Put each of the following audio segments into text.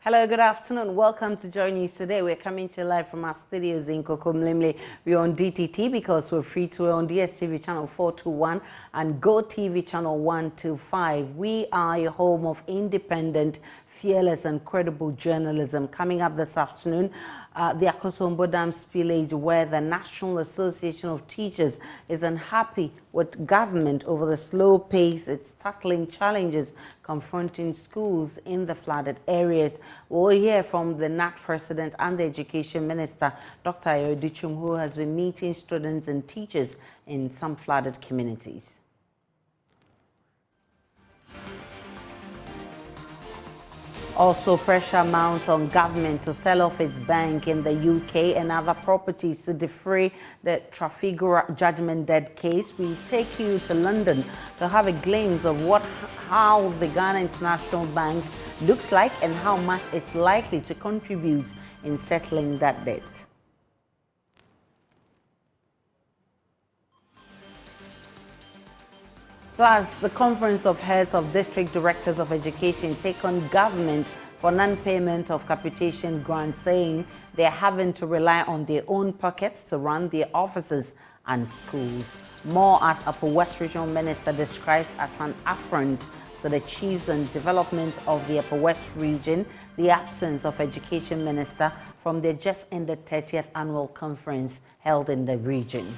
Hello, good afternoon. Welcome to JoyNews today. We're coming to you live from our studios in Kokomlemle. We're on DTT because we're free to air on DSTV channel 421 and GoTV channel 125. We are your home of independent, fearless and credible journalism. Coming up this afternoon, the Akosombo Dam spillage, where the National Association of Teachers is unhappy with government over the slow pace it's tackling challenges confronting schools in the flooded areas. We'll hear from the GNAT president and the education minister, Dr. Agadi, who has been meeting students and teachers in some flooded communities. Also, pressure mounts on government to sell off its bank in the UK and other properties to defray the Trafigura judgment debt case. We take you to London to have a glimpse of how the Ghana International Bank looks like and how much it's likely to contribute in settling that debt. Plus, the Conference of Heads of District Directors of Education take on government for non-payment of capitation grants, saying they're having to rely on their own pockets to run their offices and schools. More as Upper West Regional Minister describes as an affront to the chiefs and development of the Upper West region, the absence of Education Minister from the just ended 30th Annual Conference held in the region.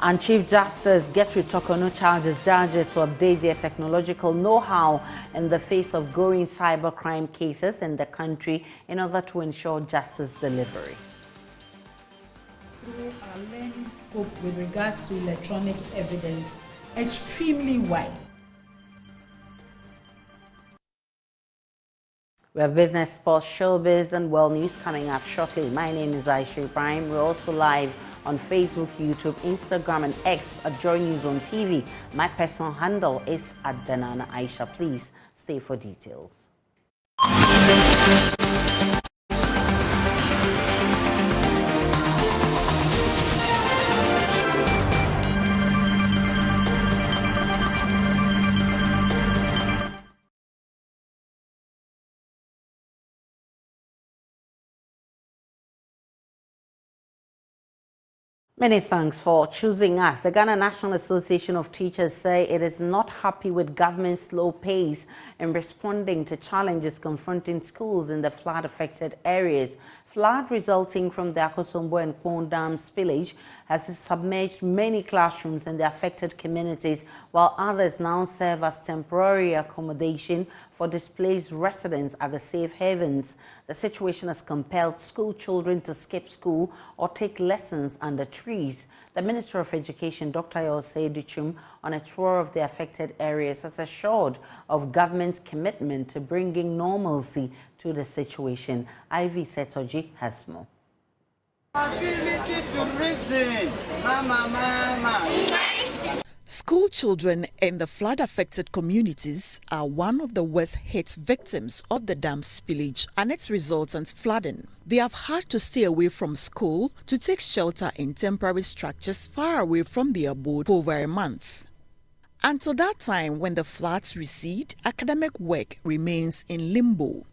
And Chief Justice Gertrude Tokono charges judges to update their technological know-how in the face of growing cybercrime cases in the country in order to ensure justice delivery. Through our learning scope with regards to electronic evidence, extremely wide. We have business, sports, showbiz, and world news coming up shortly. My name is Ibrahim. We're also live on Facebook, YouTube, Instagram, and X at JoyNews on TV. My personal handle is @Danana Aisha. Please stay for details. Many thanks for choosing us. The Ghana National Association of Teachers say it is not happy with government's slow pace in responding to challenges confronting schools in the flood-affected areas. Flood resulting from the Akosombo and Kpong Dam spillage has submerged many classrooms in the affected communities, while others now serve as temporary accommodation for displaced residents at the safe havens. The situation has compelled school children to skip school or take lessons under trees. The Minister of Education, Dr. Agadi, on a tour of the affected areas, has assured of government's commitment to bringing normalcy to the situation. Ivy Setoji has more. School children in the flood-affected communities are one of the worst-hit victims of the dam spillage and its resultant flooding. They have had to stay away from school to take shelter in temporary structures far away from their abode for over a month. Until that time, when the floods recede, academic work remains in limbo.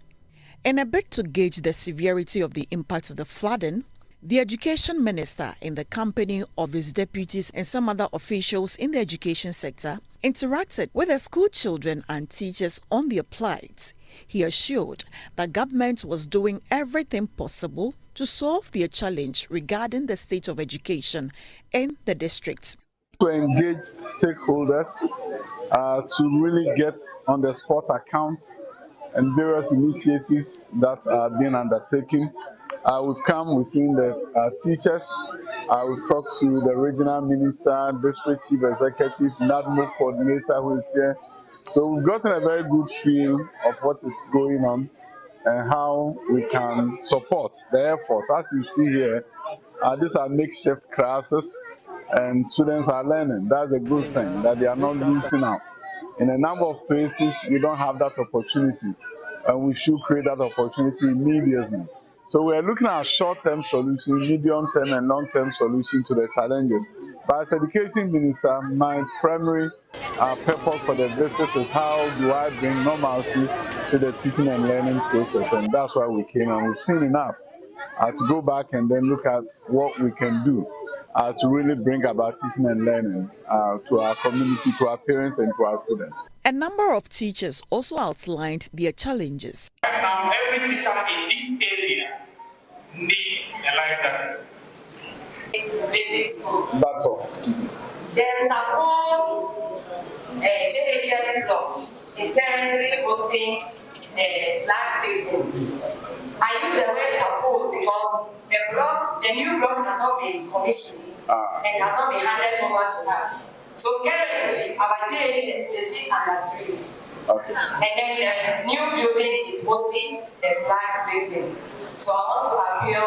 In a bid to gauge the severity of the impact of the flooding, the Education Minister, in the company of his deputies and some other officials in the education sector, interacted with the school children and teachers on their plight. He assured that government was doing everything possible to solve their challenge regarding the state of education in the district. To engage stakeholders to really get on the spot accounts and various initiatives that are being undertaken. We've come, we've seen the teachers, we've talked to the regional minister, district chief executive, NADMO coordinator who is here. So we've gotten a very good feel of what is going on and how we can support the effort. As you see here, these are makeshift classes and students are learning. That's a good thing, that they are not losing out. In a number of places, we don't have that opportunity, and we should create that opportunity immediately. So we're looking at short-term solutions, medium-term and long-term solutions to the challenges. But as Education Minister, my primary purpose for the visit is how do I bring normalcy to the teaching and learning process, and that's why we came, and we've seen enough to go back and then look at what we can do to really bring about teaching and learning to our community, to our parents and to our students. A number of teachers also outlined their challenges. Right now, every teacher in this area needs a life jacket. Battle. There's suppose JHS block is currently hosting flag victims. I use the word suppose because the new block has not been commissioned and has not been handed over to us. So currently, our JHS they sit under trees. Okay. And then the new building is hosting the flag victims. So I want to appeal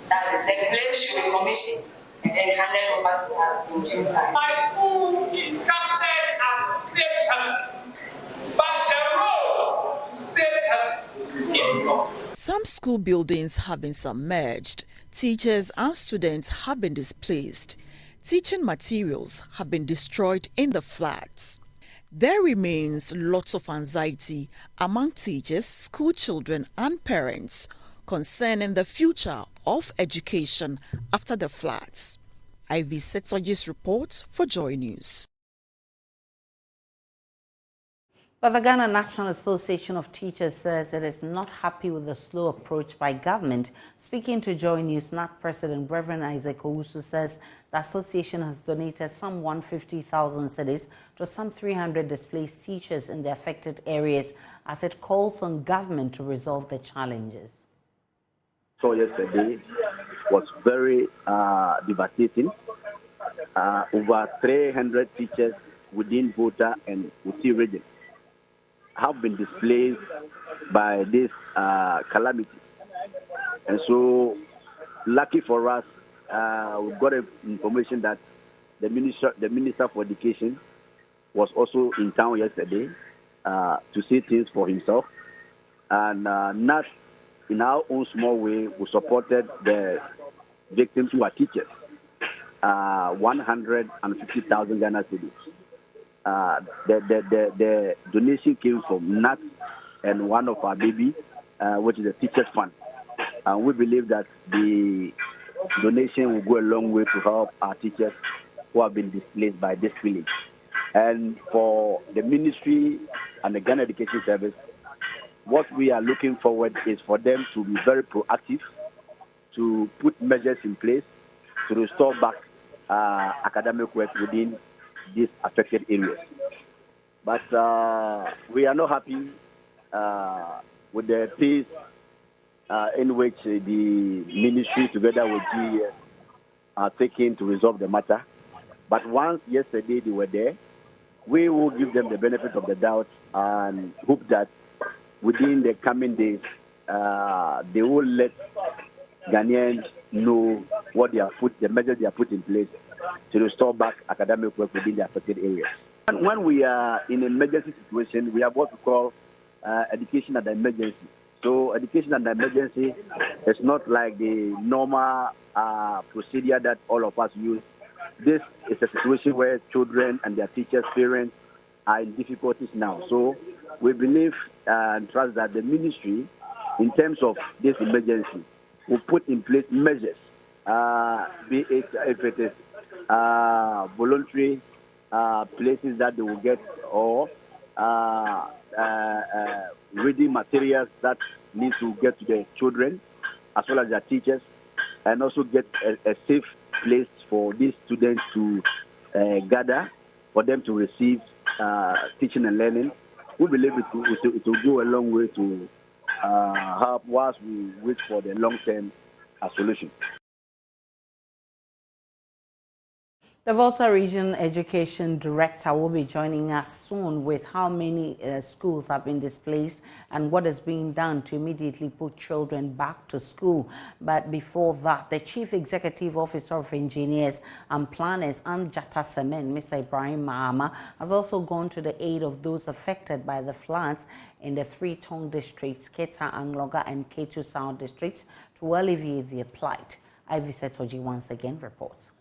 that the place should be commissioned and then handed over to us in June. My school is captured as safe haven, but the road to safe haven is not. Some school buildings have been submerged. Teachers and students have been displaced. Teaching materials have been destroyed in the floods. There remains lots of anxiety among teachers, school children and parents concerning the future of education after the floods. Ivy Setsoji's report for JoyNews. But the Ghana National Association of Teachers says it is not happy with the slow approach by government. Speaking to JoyNews, NAT President Reverend Isaac Owusu says the association has donated some 150,000 cedis to some 300 displaced teachers in the affected areas as it calls on government to resolve the challenges. So yesterday was very devastating. Over 300 teachers within Volta and Uti region have been displaced by this calamity. And so, lucky for us, we got information that the Minister for Education was also in town yesterday to see things for himself. And not in our own small way, we supported the victims who are teachers, 150,000 Ghana cedis. The donation came from NAT and one of our baby, which is a teacher's fund. And we believe that the donation will go a long way to help our teachers who have been displaced by this village. And for the ministry and the Ghana Education Service, what we are looking forward is for them to be very proactive, to put measures in place to restore back academic work within these affected areas. But we are not happy with the pace in which the ministry together with GNAT are taking to resolve the matter. But once yesterday they were there, we will give them the benefit of the doubt and hope that within the coming days they will let Ghanaians know what they are the measures they are put in place to restore back academic work within the affected areas. And when we are in an emergency situation, we have what we call education under emergency. So education under emergency is not like the normal procedure that all of us use. This is a situation where children and their teachers, parents are in difficulties now. So we believe and trust that the ministry, in terms of this emergency, will put in place measures, be it if it is voluntary places that they will get, or reading materials that need to get to the children as well as their teachers, and also get a safe place for these students to gather, for them to receive teaching and learning. We believe it will go a long way to help whilst we wait for the long-term solution. The Volta Region Education Director will be joining us soon with how many schools have been displaced and what is being done to immediately put children back to school. But before that, the Chief Executive Officer of Engineers and Planners and Jata Cement, Mr. Ibrahim Mahama, has also gone to the aid of those affected by the floods in the three Tong districts, Keta, Angloga and Ketu South districts, to alleviate their plight. Ivy Setoji once again reports.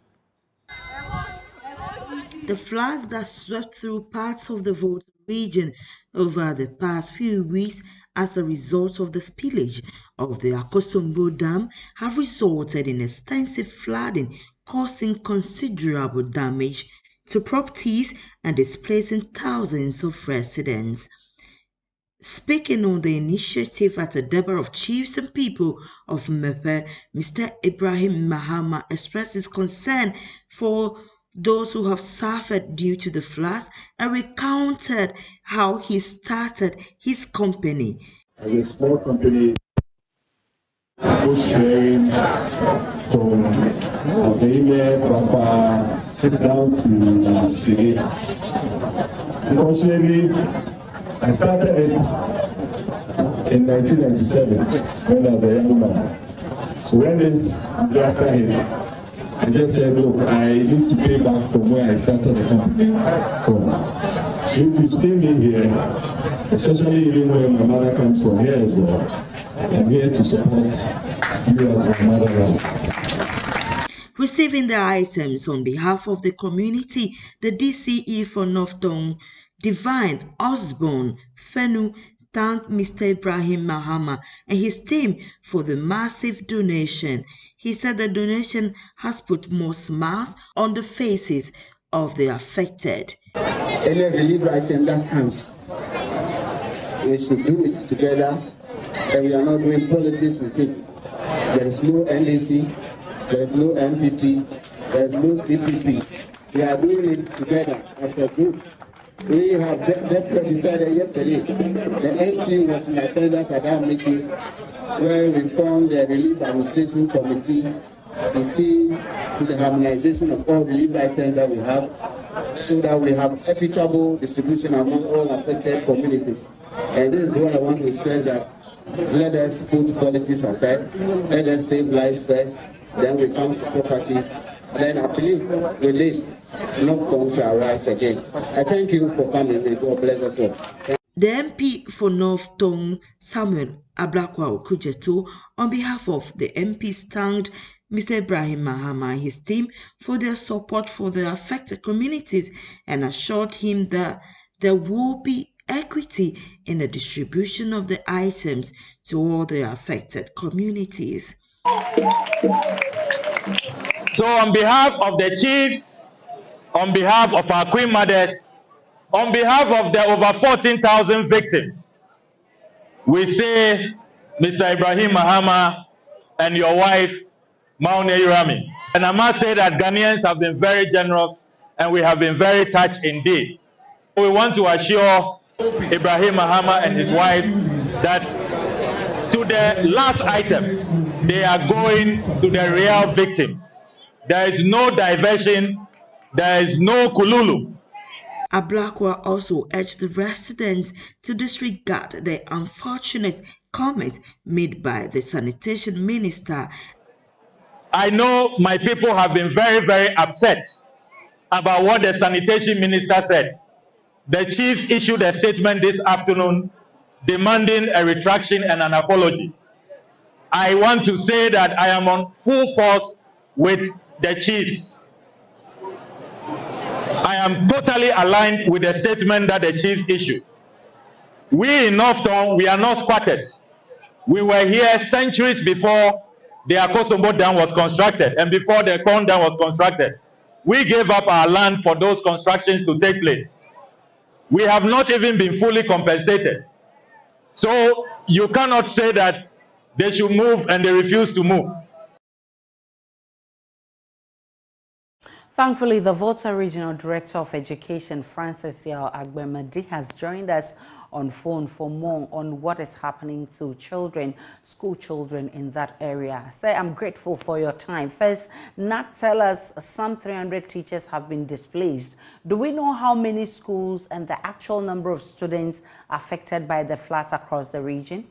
The floods that swept through parts of the Volta region over the past few weeks as a result of the spillage of the Akosombo Dam have resulted in extensive flooding, causing considerable damage to properties and displacing thousands of residents. Speaking on the initiative at a Debar of Chiefs and People of Mepe, Mr. Ibrahim Mahama expressed his concern for those who have suffered due to the floods and recounted how he started his company. As a small company, sharing from Abele, Papa, down to Siri. Unfortunately, I started it in 1997 when I was a young man. So when this disaster hit, I just said, look, I need to pay back from where I started the company from. So if you see me here, especially even when my mother comes from here as well, I'm here to support you as my motherland. Receiving the items on behalf of the community, the DCE for North Tong, Divine Osborne Fenu, thanked Mr. Ibrahim Mahama and his team for the massive donation. He said the donation has put more smiles on the faces of the affected. Any relief item that comes, we should do it together, and we are not doing politics with it. There is no NDC, there is no MPP, there is no CPP. We are doing it together as a group. We have definitely decided yesterday. The MP was in attendance at that meeting where we formed the Relief Administration Committee to see to the harmonization of all relief items that we have so that we have equitable distribution among all affected communities. And this is what I want to stress, that let us put politics aside, let us save lives first, then we come to properties. Then I believe with this, North Tong shall rise again. I thank you for coming. May God bless us all. The MP for North Tong, Samuel Ablakwa Okujeto, on behalf of the MPs, thanked Mr. Ibrahim Mahama and his team for their support for the affected communities and assured him that there will be equity in the distribution of the items to all the affected communities. So on behalf of the chiefs, on behalf of our Queen Mothers, on behalf of the over 14,000 victims, we say, Mr. Ibrahim Mahama and your wife, Maune Irami. And I must say that Ghanaians have been very generous and we have been very touched indeed. We want to assure Ibrahim Mahama and his wife that to the last item, they are going to the real victims. There is no diversion, there is no kululu. Ablakwa also urged the residents to disregard the unfortunate comments made by the sanitation minister. I know my people have been very, very upset about what the sanitation minister said. The chiefs issued a statement this afternoon demanding a retraction and an apology. I want to say that I am on full force with the chiefs. I am totally aligned with the statement that the chiefs issued. We in North Tong, we are not squatters. We were here centuries before the Akosombo Dam was constructed and before the Kon Dam was constructed. We gave up our land for those constructions to take place. We have not even been fully compensated. So you cannot say that they should move and they refuse to move. Thankfully, the Volta Regional Director of Education, Francis Agadi, has joined us on phone for more on what is happening to children, school children in that area. Say, I'm grateful for your time. First, Nat, tell us some 300 teachers have been displaced. Do we know how many schools and the actual number of students affected by the floods across the region?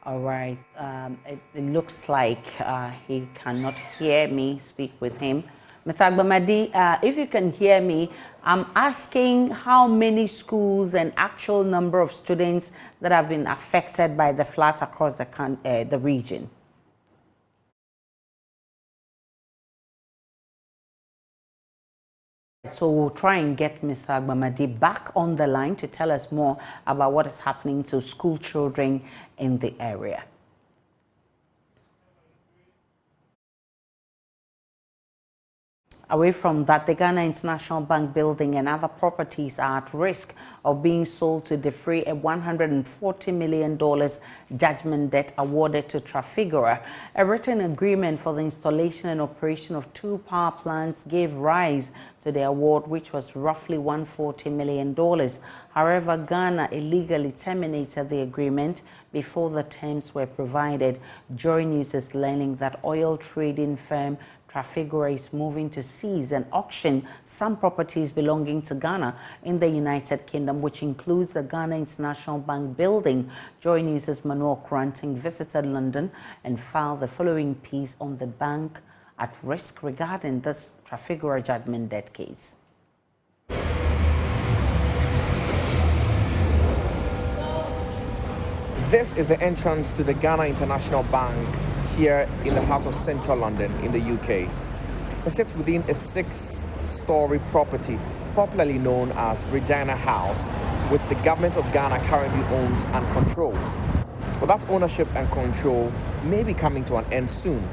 All right. It looks like he cannot hear me speak with him. Mr. Agbammadi, if you can hear me, I'm asking how many schools and actual number of students that have been affected by the floods across the region. So we'll try and get Mr. Agbammadi back on the line to tell us more about what is happening to school children in the area. Away from that, the Ghana International Bank building and other properties are at risk of being sold to defray a $140 million judgment debt awarded to Trafigura. A written agreement for the installation and operation of 2 power plants gave rise to the award, which was roughly $140 million. However, Ghana illegally terminated the agreement before the terms were provided. JoyNews is learning that oil trading firm Trafigura is moving to seize and auction some properties belonging to Ghana in the United Kingdom, which includes the Ghana International Bank building. JoyNews' Manuel Confronting visited London and filed the following piece on the bank at risk regarding this Trafigura judgment debt case. This is the entrance to the Ghana International Bank here in the heart of central London in the UK. It sits within a 6-story property popularly known as Regina House, which the government of Ghana currently owns and controls. But that ownership and control may be coming to an end soon.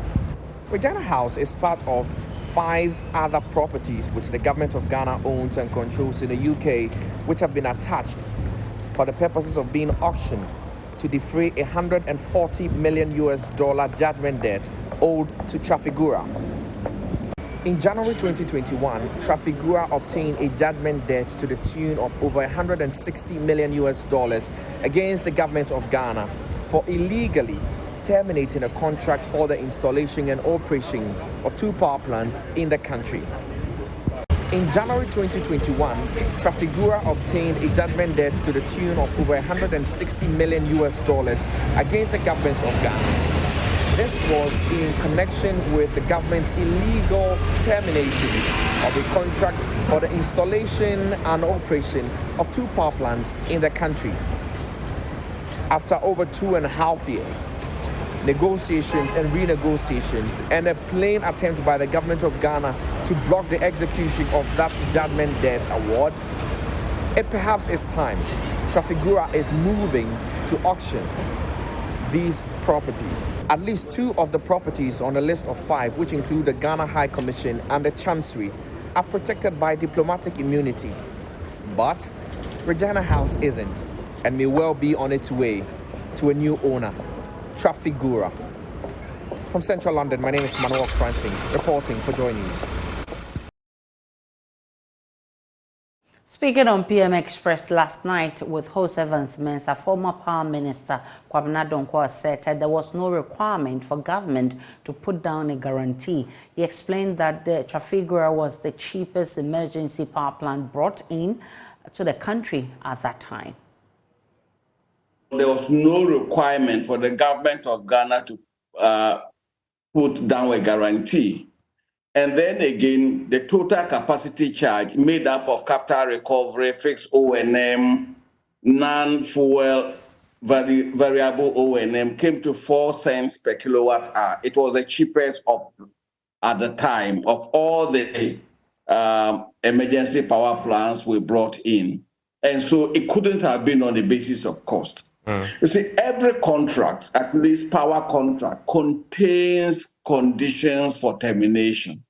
Regina House is part of 5 other properties which the government of Ghana owns and controls in the UK, which have been attached for the purposes of being auctioned to defray a $140 million judgment debt owed to Trafigura. In January 2021, Trafigura obtained a judgment debt to the tune of over $160 million against the government of Ghana for illegally terminating a contract for the installation and operation of 2 power plants in the country. In January 2021, Trafigura obtained a judgment debt to the tune of over $160 million against the government of Ghana. This was in connection with the government's illegal termination of a contract for the installation and operation of 2 power plants in the country. After over 2.5 years, negotiations and renegotiations, and a plain attempt by the government of Ghana to block the execution of that judgment debt award, it perhaps is time. Trafigura is moving to auction these properties. At least 2 of the properties on the list of 5, which include the Ghana High Commission and the Chancery, are protected by diplomatic immunity. But Regina House isn't, and may well be on its way to a new owner, Trafigura. From Central London, my name is Manuel Confronting, reporting for JoyNews. Speaking on PM Express last night with host Evans Mensah, former Power Minister Kwabena Donkor said there was no requirement for government to put down a guarantee. He explained that the Trafigura was the cheapest emergency power plant brought in to the country at that time. There was no requirement for the government of Ghana to put down a guarantee. And then again, the total capacity charge made up of capital recovery, fixed O&M, non-fuel variable O&M came to 4 cents per kilowatt hour. It was the cheapest at the time of all the emergency power plants we brought in. And so it couldn't have been on the basis of cost. You see, every contract, at least power contract, contains conditions for termination.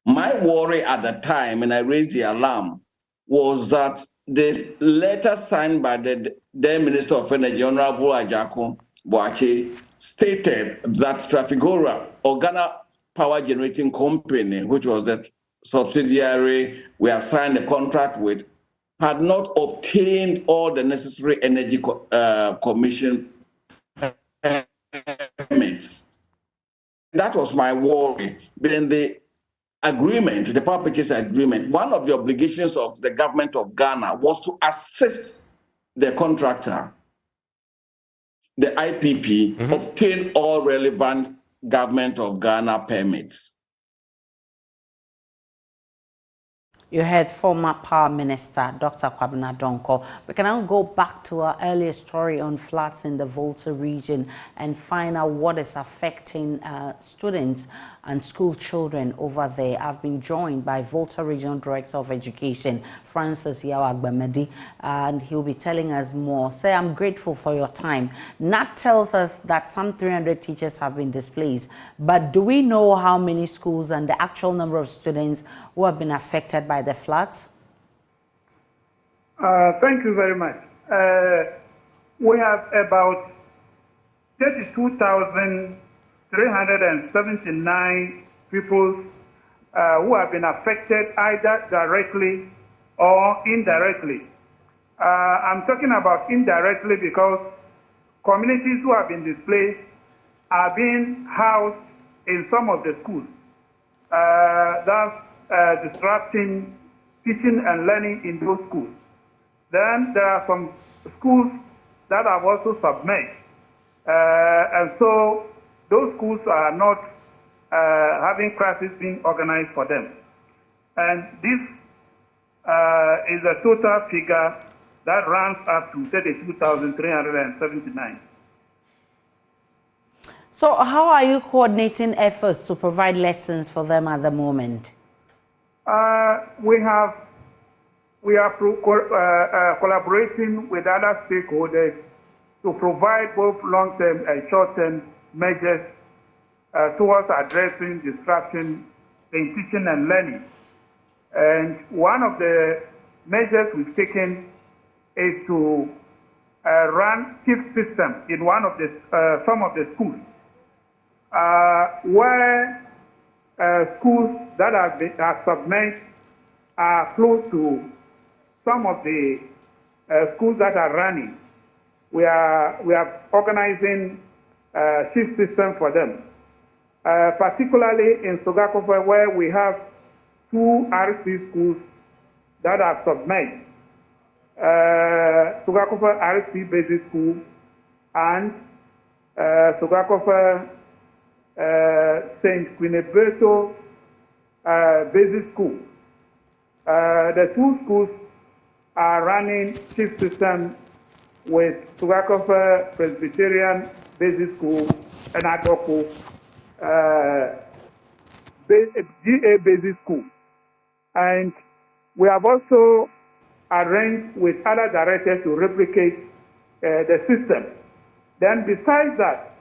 My worry at the time, and I raised the alarm, was that this letter signed by the then Minister of Energy, Honorable Ajako Boache, stated that Trafigura, or Ghana Power Generating Company, which was the subsidiary we have signed a contract with, had not obtained all the necessary energy commission permits. That was my worry. But in the agreement, the power purchase agreement, one of the obligations of the government of Ghana was to assist the contractor, the IPP, obtain all relevant government of Ghana permits. You heard former Power Minister Dr. Kwabena Donko. We can now go back to our earlier story on floods in the Volta region and find out what is affecting students and school children over there. I've been joined by Volta Regional Director of Education, Francis Yawagbamedi, and he'll be telling us more. Say, I'm grateful for your time. NAT tells us that some 300 teachers have been displaced, but do we know how many schools and the actual number of students who have been affected by the floods? Thank you very much. We have about 32,379 people who have been affected either directly or indirectly. I'm talking about indirectly because communities who have been displaced are being housed in some of the schools. That's disrupting teaching and learning in those schools. Then there are some schools that have also submerged. And so those schools are not having classes being organized for them. And this is a total figure that runs up to 32,379. So how are you coordinating efforts to provide lessons for them at the moment? We are collaborating with other stakeholders to provide both long-term and short-term measures towards addressing disruption in teaching and learning. And one of the measures we've taken is to run shift system in some of the schools, where schools that are submerged are close to some of the schools that are running. We are organizing shift system for them, particularly in Sogakofa, where we have 2 RC schools that are submerged. Sogakofa RC Basic School and Sogakofa St. Quineberto Basic School. The 2 schools are running shift system with Sogakofa Presbyterian Basic School and Adoko GA Basic School. And we have also arranged with other directors to replicate the system. Then besides that,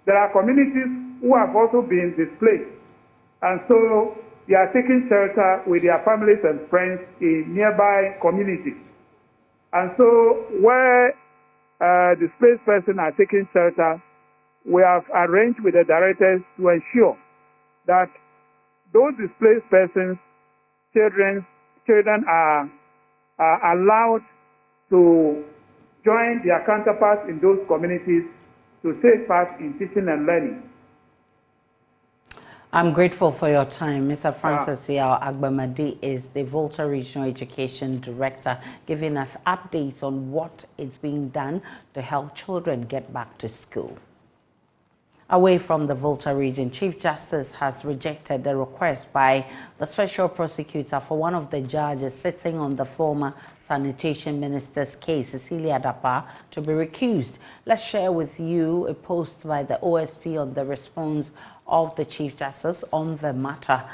there are communities who have also been displaced. And so they are taking shelter with their families and friends in nearby communities. And so where displaced persons are taking shelter, we have arranged with the directors to ensure that those displaced persons, children are allowed to join their counterparts in those communities to take part in teaching and learning. I'm grateful for your time. Mr. Francis Yawagbamedi is the Volta Regional Education Director, giving us updates on what is being done to help children get back to school. Away from the Volta region, Chief Justice has rejected the request by the Special Prosecutor for one of the judges sitting on the former Sanitation Minister's case, Cecilia Dapa, to be recused. Let's share with you a post by the OSP on the response of the Chief Justice on the matter.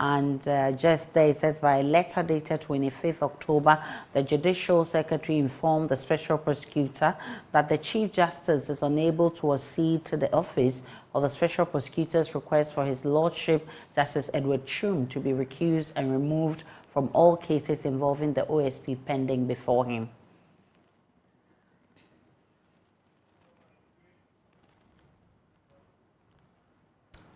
And just there, it says, by a letter dated 25th October, the Judicial Secretary informed the Special Prosecutor that the Chief Justice is unable to accede to the office of the Special Prosecutor's request for His Lordship, Justice Edward Chum, to be recused and removed from all cases involving the OSP pending before him.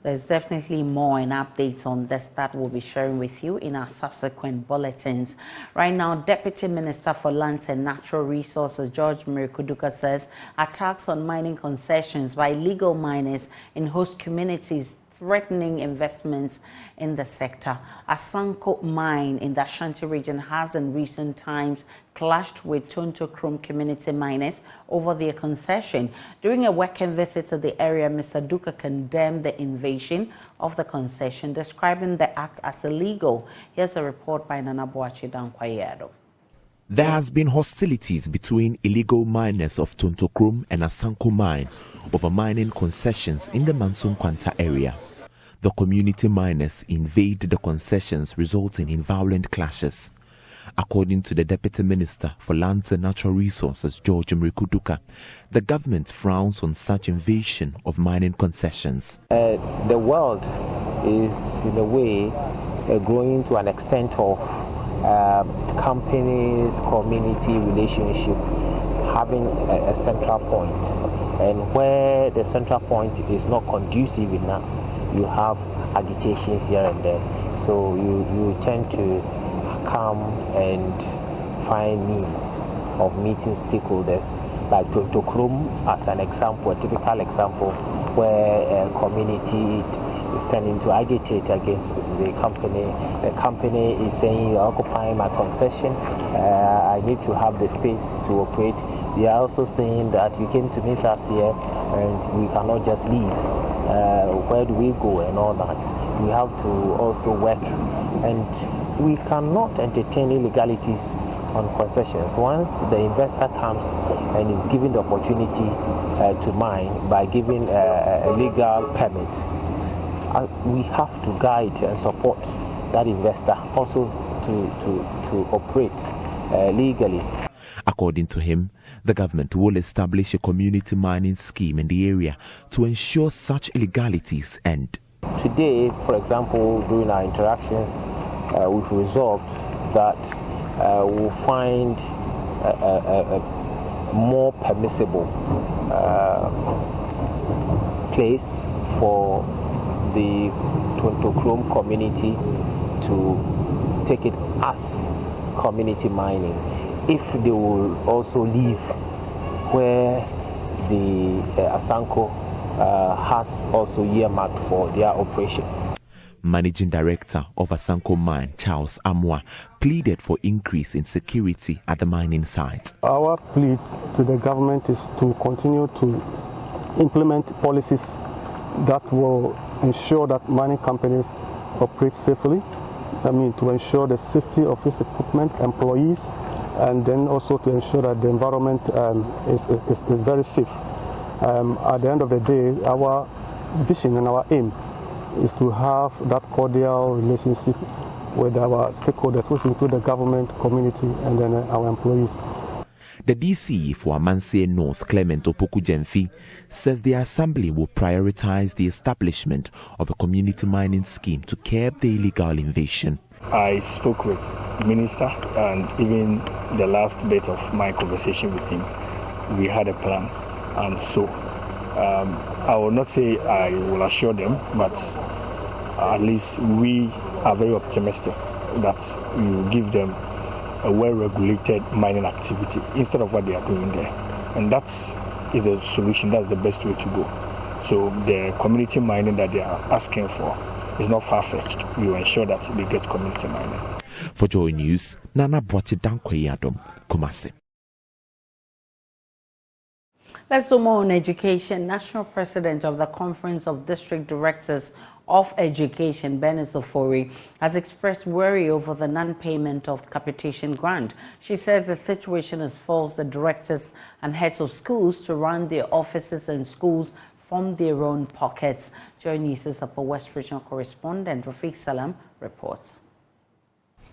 There's definitely more and updates on this that we'll be sharing with you in our subsequent bulletins. Right now, Deputy Minister for Lands and Natural Resources, George Mrikuduka, says attacks on mining concessions by illegal miners in host communities threatening investments in the sector. Asanko mine in the Ashanti region has in recent times clashed with Tonto Krom community miners over their concession. During a working visit to the area, Mr. Duka condemned the invasion of the concession, describing the act as illegal. Here's a report by Nana Boachi Dankwayado. There has been hostilities between illegal miners of Tonto Krom and Asanko mine over mining concessions in the Mansum Kwanta area. The community miners invade the concessions, resulting in violent clashes. According to the Deputy Minister for Lands and Natural Resources, George Mrikuduka, the government frowns on such invasion of mining concessions. The world is, in a way, growing to an extent of companies, community relationship having a central point, and where the central point is not conducive enough, you have agitations here and there. So you tend to come and find means of meeting stakeholders, like Tonto Krom as an example, a typical example, where a community is tending to agitate against the company. The company is saying, you're occupying my concession, I need to have the space to operate. They are also saying that you came to meet us here and we cannot just leave. Where do we go and all that? We have to also work, and we cannot entertain illegalities on concessions. Once the investor comes and is given the opportunity to mine by giving a legal permit, we have to guide and support that investor also to operate legally. According to him, the government will establish a community mining scheme in the area to ensure such illegalities end. Today, for example, during our interactions, we've resolved that we'll find a more permissible place for the Tonto Krom community to take it as community mining, if they will also leave where the Asanko has also earmarked for their operation. Managing Director of Asanko Mine, Charles Amwa, pleaded for increase in security at the mining site. Our plea to the government is to continue to implement policies that will ensure that mining companies operate safely. I mean, to ensure the safety of its equipment, employees, and then also to ensure that the environment is very safe. At the end of the day, our vision and our aim is to have that cordial relationship with our stakeholders, which include the government, community, and then our employees. The DC for Amansie North, Clement Opoku Jemfi, says the Assembly will prioritize the establishment of a community mining scheme to curb the illegal invasion. I spoke with the Minister, and even the last bit of my conversation with him, we had a plan. And so I will not say I will assure them, but at least we are very optimistic that we will give them a well-regulated mining activity instead of what they are doing there. And that is a solution, that's the best way to go. So the community mining that they are asking for is not far-fetched. We will ensure that they get community mining. For JoyNews, Nana Boachi Dankwayado, Kumasi. Let's do more on education. National President of the Conference of District Directors of Education, Bernice Ofori, has expressed worry over the non-payment of capitation grant. She says the situation has forced the directors and heads of schools to run their offices and schools from their own pockets. JoyNews' Upper West Regional correspondent Rafiq Salam reports.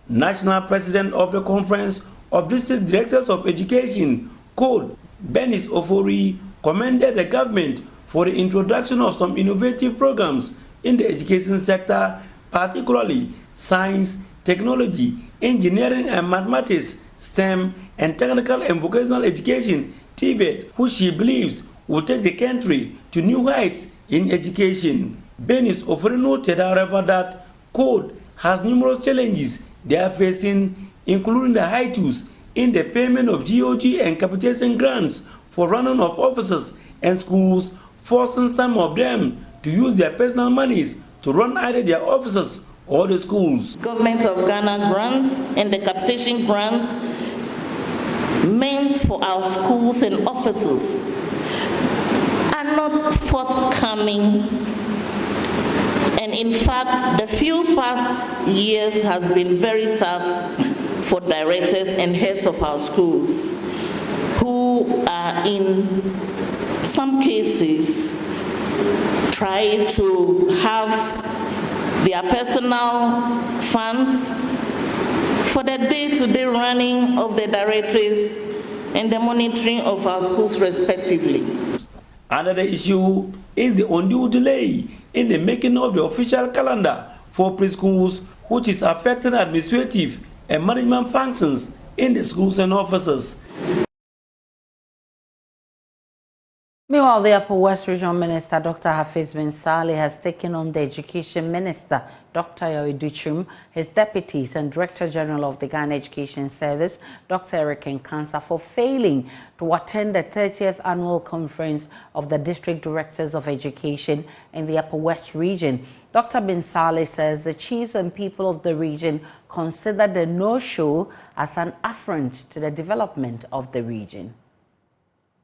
National President of the Conference of District Directors of Education, CODE, Benis Ofori, commended the government for the introduction of some innovative programs in the education sector, particularly science, technology, engineering and mathematics, STEM, and technical and vocational education, TVET, which she believes will take the country to new heights in education. Benis Ofori noted, however, that CODE has numerous challenges they are facing, including the high tools in the payment of GOG and capitation grants for running of offices and schools, forcing some of them to use their personal monies to run either their offices or the schools. Government of Ghana grants and the capitation grants meant for our schools and offices are not forthcoming. And in fact, the few past years has been very tough for directors and heads of our schools, who are in some cases trying to have their personal funds for the day-to-day running of the directorates and the monitoring of our schools respectively. Another issue is the undue delay in the making of the official calendar for preschools, which is affecting administrative and management functions in the schools and offices. Meanwhile, the Upper West Regional Minister, Dr. Hafiz bin Saleh, has taken on the Education Minister, Dr. Yawiduchum, his deputies and Director General of the Ghana Education Service, Dr. Eric Nkansa, for failing to attend the 30th Annual Conference of the District Directors of Education in the Upper West Region. Dr. bin Saleh says the chiefs and people of the region consider the no-show as an affront to the development of the region.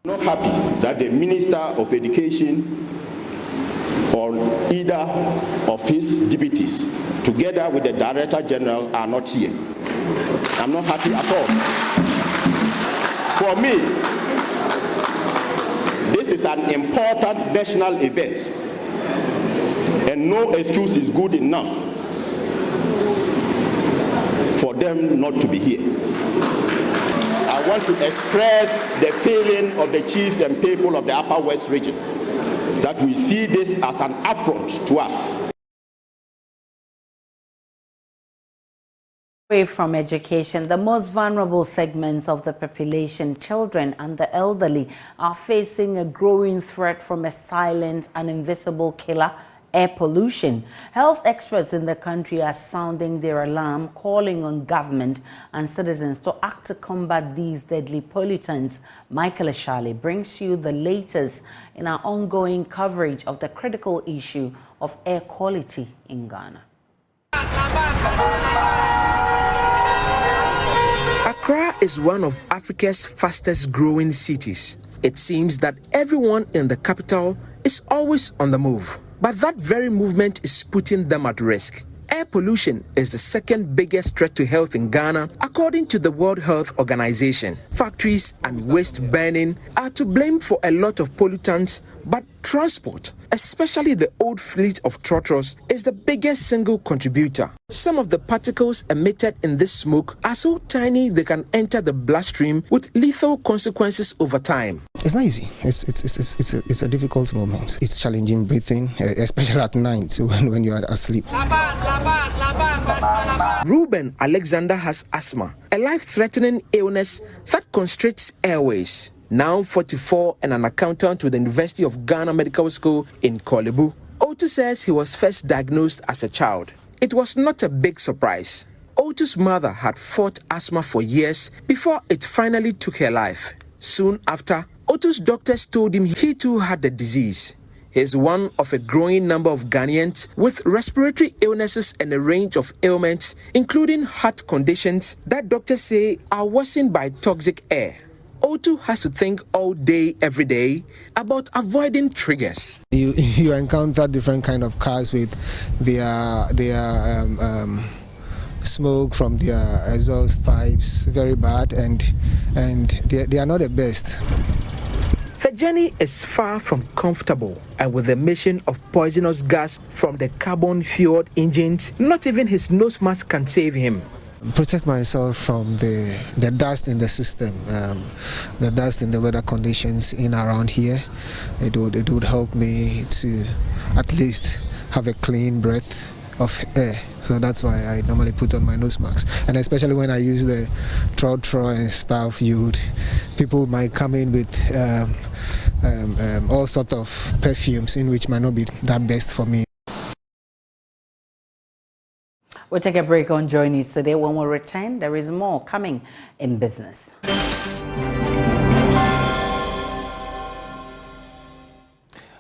Not happy that the Minister of Education or either of his deputies, together with the Director General, are not here. I'm not happy at all. For me, this is an important national event, and no excuse is good enough for them not to be here. I want to express the feeling of the chiefs and people of the Upper West region that we see this as an affront to us. Away from education, the most vulnerable segments of the population, children and the elderly, are facing a growing threat from a silent and invisible killer, air pollution. Health experts in the country are sounding their alarm, calling on government and citizens to act to combat these deadly pollutants. Michael Ashali brings you the latest in our ongoing coverage of the critical issue of air quality in Ghana. Accra is one of Africa's fastest growing cities. It seems that everyone in the capital is always on the move. But that very movement is putting them at risk. Air pollution is the second biggest threat to health in Ghana, according to the World Health Organization. Factories and waste burning are to blame for a lot of pollutants, but transport, especially the old fleet of trotros, is the biggest single contributor. Some of the particles emitted in this smoke are so tiny they can enter the bloodstream with lethal consequences over time. It's not easy. It's a difficult moment. It's challenging breathing, especially at night when you are asleep. Ruben Alexander has asthma, a life-threatening illness that constricts airways. Now 44 and an accountant with the University of Ghana Medical School in Kolebu, Otu says he was first diagnosed as a child. It was not a big surprise. Otu's mother had fought asthma for years before it finally took her life. Soon after, Otu's doctors told him he too had the disease. He is one of a growing number of Ghanaians with respiratory illnesses and a range of ailments, including heart conditions that doctors say are worsened by toxic air. Otu has to think all day, every day about avoiding triggers. You encounter different kind of cars with their smoke from their exhaust pipes, very bad, and they are not the best. The journey is far from comfortable, and with the emission of poisonous gas from the carbon-fueled engines, not even his nose mask can save him. Protect myself from the dust in the system, the dust in the weather conditions in around here. It would help me to at least have a clean breath of air. So that's why I normally put on my nose mask. And especially when I use the throat and stuff, people might come in with all sorts of perfumes in which might not be that best for me. We'll take a break on JoyNews today. When we return, there is more coming in business.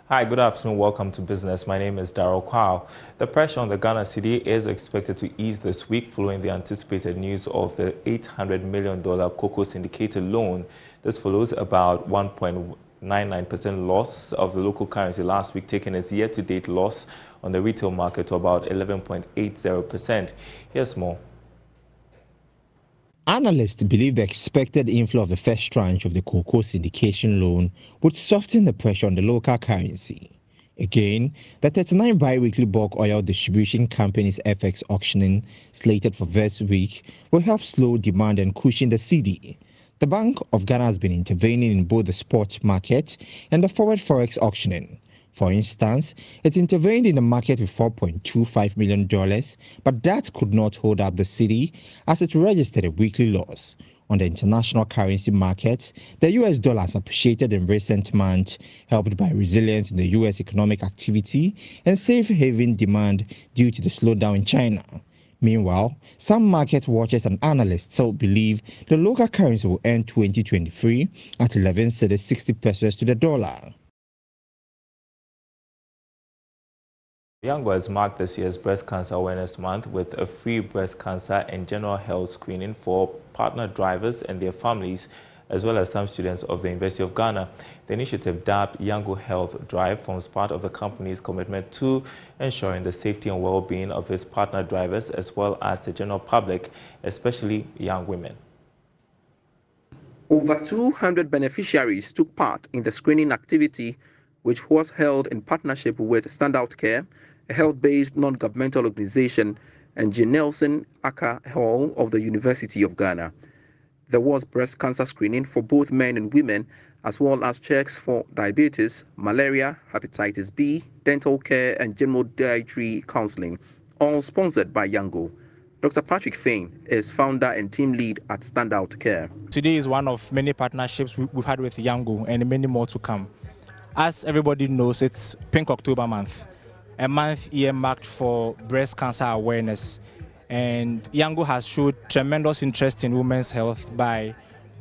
Hi, good afternoon. Welcome to Business. My name is Darryl Kwao. The pressure on the Ghana cedi is expected to ease this week following the anticipated news of the $800 million cocoa syndicated loan. This follows about 1.99% loss of the local currency last week, taking its year-to-date loss on the retail market to about 11.80%. Here's more. Analysts believe the expected inflow of the first tranche of the cocoa syndication loan would soften the pressure on the local currency. Again, the 39 bi-weekly bulk oil distribution company's FX auctioning, slated for this week, will help slow demand and cushion the cedi. The Bank of Ghana has been intervening in both the spot market and the forward forex auctioning. For instance, it intervened in the market with $4.25 million, but that could not hold up the cedi as it registered a weekly loss. On the international currency market, the US dollar has appreciated in recent months, helped by resilience in the US economic activity and safe haven demand due to the slowdown in China. Meanwhile, some market watchers and analysts still believe the local currency will end 2023 at 11.60 pesos to the dollar. Yango has marked this year's Breast Cancer Awareness Month with a free breast cancer and general health screening for partner drivers and their families, as well as some students of the University of Ghana. The initiative, dubbed Yango Health Drive, forms part of the company's commitment to ensuring the safety and well-being of its partner drivers, as well as the general public, especially young women. Over 200 beneficiaries took part in the screening activity, which was held in partnership with Standout Care, a health-based non-governmental organization, and J. Nelson Accra Hall of the University of Ghana. There was breast cancer screening for both men and women, as well as checks for diabetes, malaria, hepatitis B, dental care, and general dietary counseling, all sponsored by Yango. Dr. Patrick Fain is founder and team lead at Standout Care. Today is one of many partnerships we've had with Yango and many more to come. As everybody knows, it's Pink October month, a month earmarked for breast cancer awareness. And Yango has showed tremendous interest in women's health by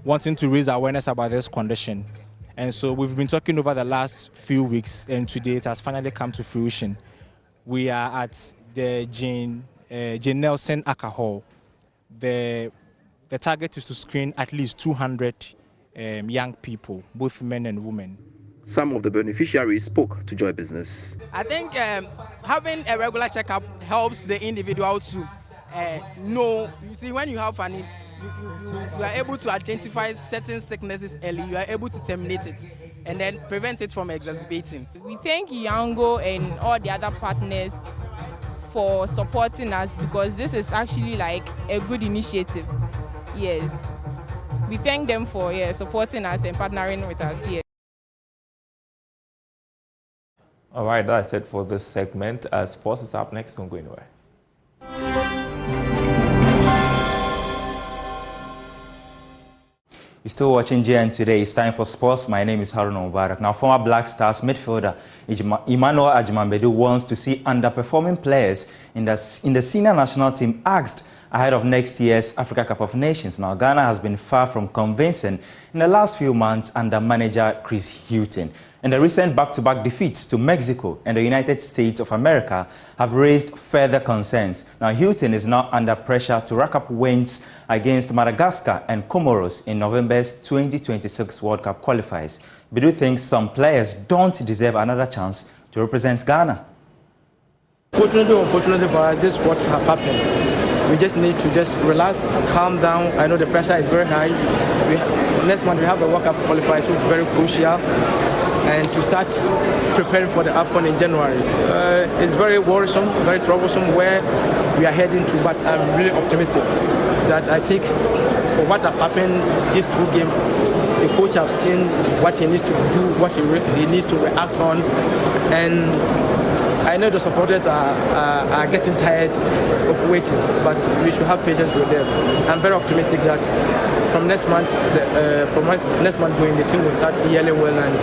wanting to raise awareness about this condition. And so we've been talking over the last few weeks, and today it has finally come to fruition. We are at the J. Nelson Accra Hall. The target is to screen at least 200 young people, both men and women. Some of the beneficiaries spoke to Joy Business. I think having a regular checkup helps the individual to know. You see, when you have you are able to identify certain sicknesses early, you are able to terminate it and then prevent it from exacerbating. We thank Yango and all the other partners for supporting us, because this is actually like a good initiative. Yes. We thank them for supporting us and partnering with us here. All right, that's it for this segment. Sports is up next. Don't go anywhere. You're still watching JN Today. It's time for sports. My name is Haruna Mubarak. Now, former Black Stars midfielder Emmanuel Ajimanbedu wants to see underperforming players in the senior national team axed ahead of next year's Africa Cup of Nations. Now, Ghana has been far from convincing in the last few months under manager Chris Hughton. And the recent back-to-back defeats to Mexico and the United States of America have raised further concerns. Now, Hughton is now under pressure to rack up wins against Madagascar and Comoros in November's 2026 World Cup qualifiers. Bedu thinks some players don't deserve another chance to represent Ghana. Fortunately or unfortunately for us, this is what has happened. We just need to just relax, calm down. I know the pressure is very high, next month we have the World Cup qualifiers, which is very crucial, and to start preparing for the AFCON in January. It's very worrisome, very troublesome where we are heading to, but I'm really optimistic that I think for what have happened these 2 games, the coach have seen what he needs to do, what he needs to react on, and I know the supporters are getting tired of waiting, but we should have patience with them. I'm very optimistic that from next month going, the team will start yelling well and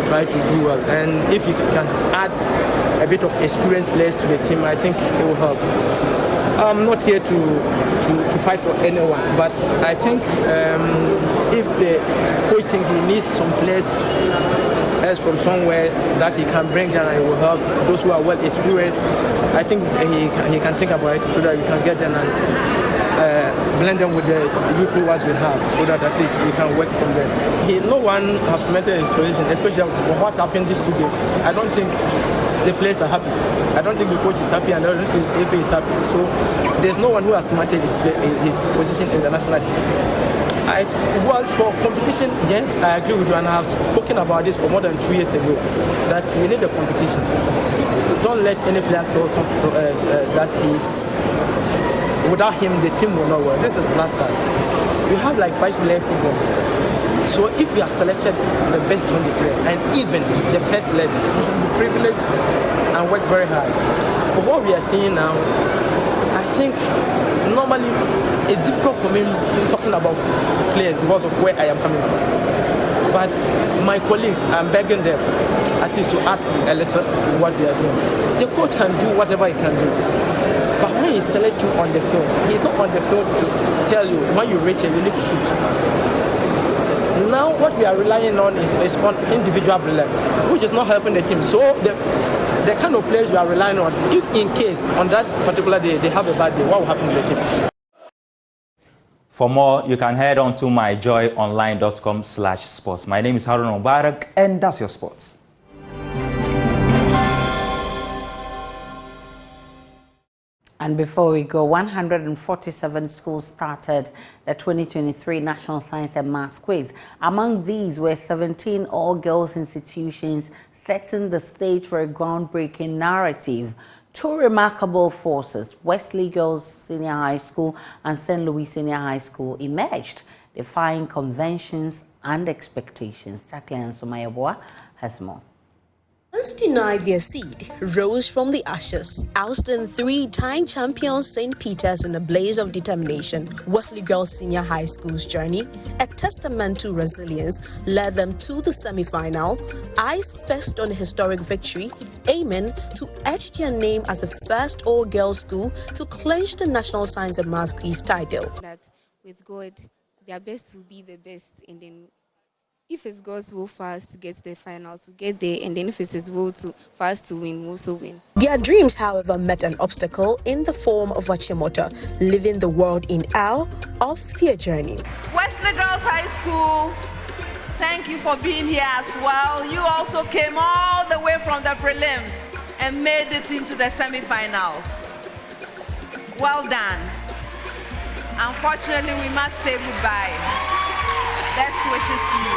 try to do well. And if you can add a bit of experienced players to the team, I think it will help. I'm not here to fight for anyone, but I think if the coach thinks he needs some players as from somewhere that he can bring down and it will help those who are well experienced, I think he can think about it so that we can get them and blend them with the youthful ones we have, so that at least we can work from there. No one has cemented his position, especially what happened these 2 games. I don't think the players are happy. I don't think the coach is happy, and I don't think the FA is happy. So there's no one who has cemented his position in the national team. Well, for competition, yes, I agree with you, and I have spoken about this for more than 2 years ago, that we need a competition. Don't let any player feel comfortable that without him, the team will not work. This is Blasters. We have like 5 player footballers. So if we are selected the best 20 player, and even the first 11, we should be privileged and work very hard. For what we are seeing now, I think normally it's difficult for me talking about players because of where I am coming from. But my colleagues, I'm begging them at least to add a little to what they are doing. The coach can do whatever he can do. But when he selects you on the field, he's not on the field to tell you when you reach it, you need to shoot. Now what we are relying on is on individual brilliance, which is not helping the team. So the kind of players we are relying on, if in case on that particular day they have a bad day, what will happen to the team? For more, you can head on to myjoyonline.com/sports. My name is Harun Mubarak, and that's your sports. And before we go, 147 schools started the 2023 National Science and Maths Quiz. Among these were 17 all-girls institutions, setting the stage for a groundbreaking narrative. 2 remarkable forces, Wesley Girls Senior High School and St. Louis Senior High School, emerged, defying conventions and expectations. Jacqueline Somayabwa has more. Once denied their seed, rose from the ashes, ousting 3-time champion St. Peter's in a blaze of determination. Wesley Girls Senior High School's journey, a testament to resilience, led them to the semi-final, eyes fixed on a historic victory, aiming to etch their name as the first all-girls school to clinch the National Science and Maths Quiz title. That with God, their best will be the best, and then if it's God's will for us to get to the finals, we'll get there, and then if it's His will for us to win, we'll also win. Their dreams, however, met an obstacle in the form of Achimota, leaving the world in awe of their journey. Wesley Girls High School, thank you for being here as well. You also came all the way from the prelims and made it into the semi-finals. Well done. Unfortunately, we must say goodbye. Best wishes to you.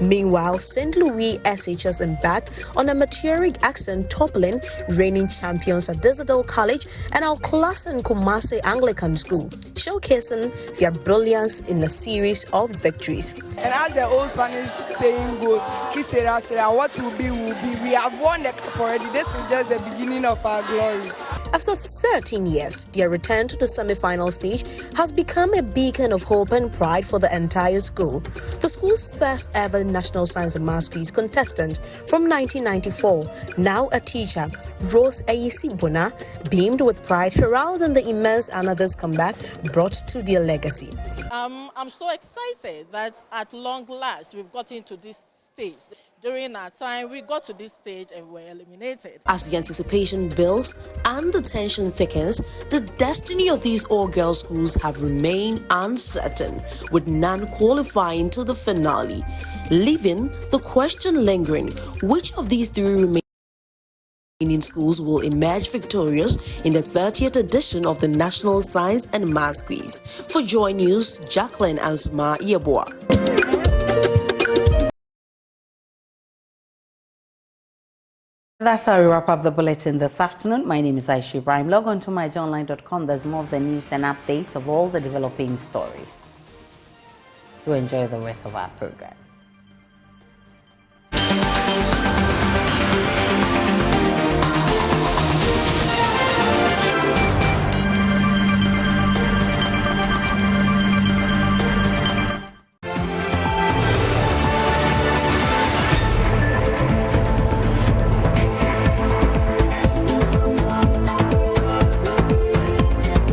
Meanwhile, St. Louis SHS embarked on a meteoric ascent, toppling reigning champions at Disadel College and Al Classen Kumasi Anglican School, showcasing their brilliance in a series of victories. And as the old Spanish saying goes, "Que sera, sera, what will be, will be." We have won the cup already. This is just the beginning of our glory. After 13 years, their return to the semi-final stage has become a beacon of hope and pride for the entire school. The school's first ever National Science and Maths Quiz contestant from 1994, now a teacher, Rose Ayisibuna, beamed with pride heralding the immense honor this comeback brought to their legacy. I'm so excited that at long last we've gotten to this stage. During our time, we got to this stage and were eliminated. As the anticipation builds and the tension thickens, the destiny of these all-girls schools have remained uncertain, with none qualifying to the finale, leaving the question lingering: which of these 3 remain Indian schools will emerge victorious in the 30th edition of the National Science and Maths Quiz. For Joy News, Jacqueline Ansuma Yeboah. That's how we wrap up the bulletin this afternoon. My name is Ibrahim. Log on to myjoyonline.com. There's more of the news and updates of all the developing stories. To enjoy the rest of our programs.